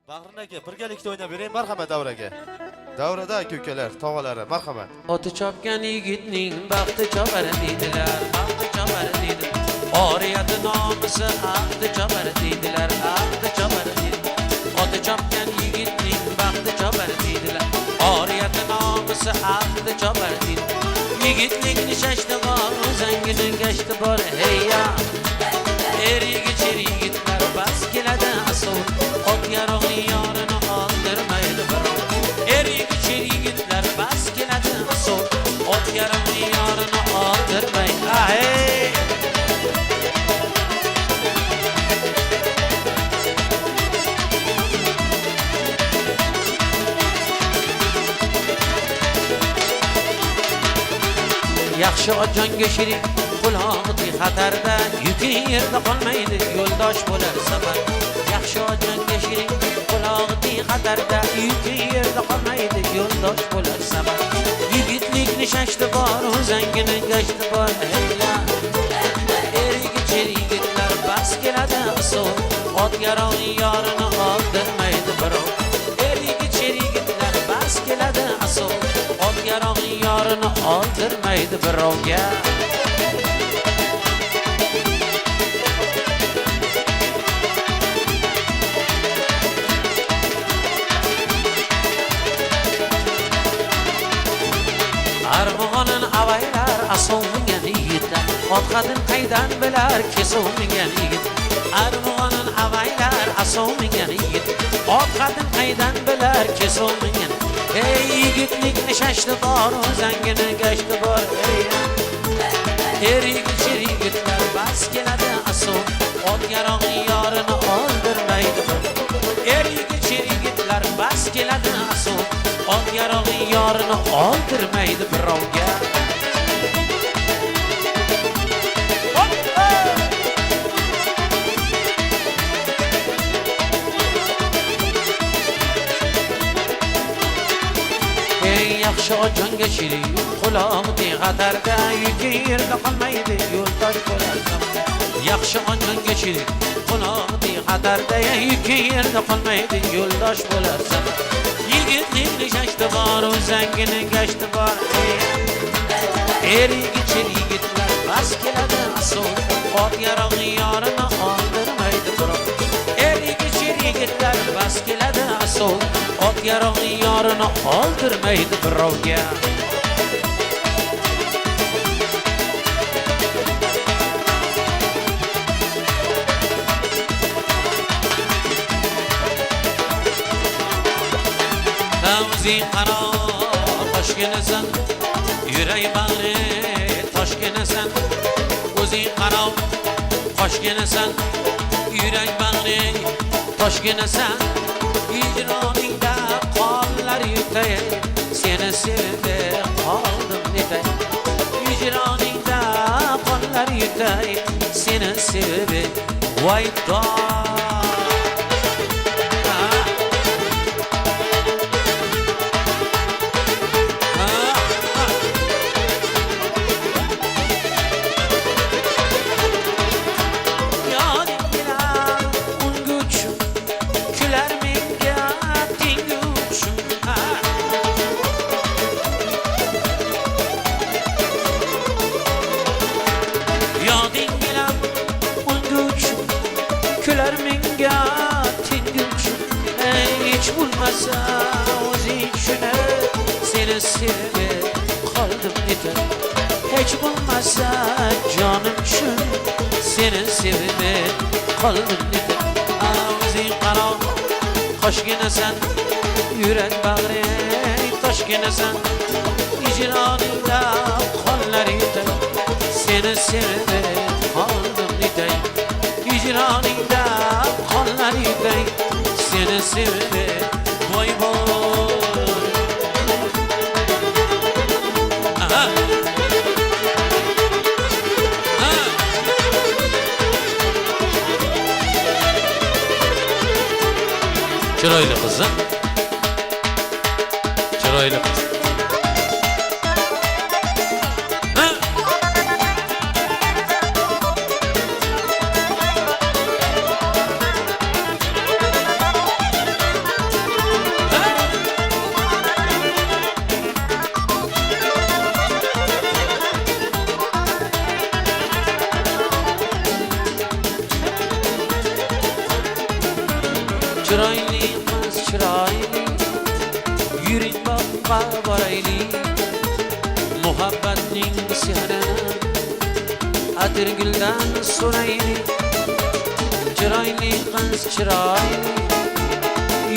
Bahrin aka, birgalikda o'ynab beraylik, marhamat davraga. Davrada ko'kalar, tog'alari, marhamat. Oti chopgan yigitning baxti chopar deydilar, baxti chopar deydilar. Oriyati nomusi ahdi chopar deydilar, ahdi chopar deydilar. Oti chopgan yigitning baxti chopar deydilar. Oriyati nomusi ahdi chopar deydilar. Yigitlik nishashti bor, o'zangini gashti bor, hey ya. Erigi yigitlar bas keladi asov, ot yarog'ning yorini oldirmaydi birov. Erigi yigitlar bas keladi asov, ot yarog'ning yorini oldirmaydi. Hey! Yaxshi ojonga shirin qulog'i xatarda, yuki yerda qolmaydi, yo'ldosh bo'lar safar. Yaxshi ojonga shirin qulog'i xatarda, yuki yerda qolmaydi, yo'ldosh bo'lar safar. Yigitlik nishashti bor, o'zangini gashti bor, heyla. Erigi yigitlar bas keladi asov, ot yarog'ning yorini oldirmaydi birov. Erigi yigitlar bas keladi asov, ot yarog'ning yorini oldirmaydi birovga. Armog'onin avaylar asov mingan yigitlar, ot qadin qaydan bilar kesov mingan yigit. Armog'onin avaylar asov mingan yigit, ot qadin qaydan bilar kesov mingan. Ey yigitlik nishashti bor, o'zangini gashti bor, ey. Erigi yigitlar bas keladi asov, ot yarog'ning yorini oldirmaydi. Erigi yigitlar bas keladi asov, ot yarog'ning yorini oldirmaydi birovga. Yaxshi ojonga shirin qulog'i xatarda, yuki yerda qolmaydi, yo'ldosh bo'lar safar. Yaxshi ojonga shirin qulog'i xatarda, yuki yerda qolmaydi, yo'ldosh bo'lar safar. Yigitlik nishashti bor, o'zangini gashti bor, erigi yigitlar bas keladi asov, ot yarog'ning yorini oldirmaydi birov. Erigi yigitlar bas keladi asov, ot yarog'ning yorini oldirmaydi birovga. O'zing qaro toshkinasan, yurak bag'ri toshkinasan. O'zing qaro toshkinasan, yurak bag'ri toshkinasan. Hijroningda qonlar yutay, seni sevib qoldim netay. Hijroningda qonlar yutay, seni sevib voy o'zing shuni seni sevib qoldim netay. Hech bo'lmasa jonim shun seni sevib qoldim netay. O'zing qaro qoshginasan, yurak bag'ri toshginasan. Hijroningda qonlar yutay, seni sevib qoldim netay. Hijroningda qonlar yutay, seni sevib voy voy. Chiroyli qizim, chiroyli qiz. Chiroyli qiz chiroyli, yuring boqqa boraylik. Muhabbatning sehrini atirguldan so'raylik. Chiroyli qiz chiroyli,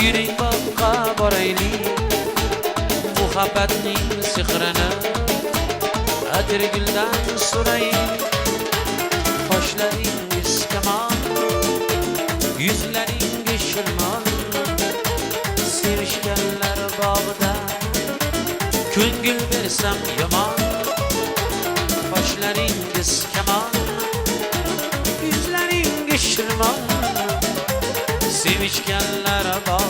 yuring boqqa boraylik. Muhabbatning sehrini atirguldan so'raylik. Qoshlaringiz kamon, yuzlaringiz shirmon, sevishganlar bog'ida ko'ngil bersam yomon. Qoshlaringiz kamon, yuzlaringiz shirmon, sevishganlar bog'ida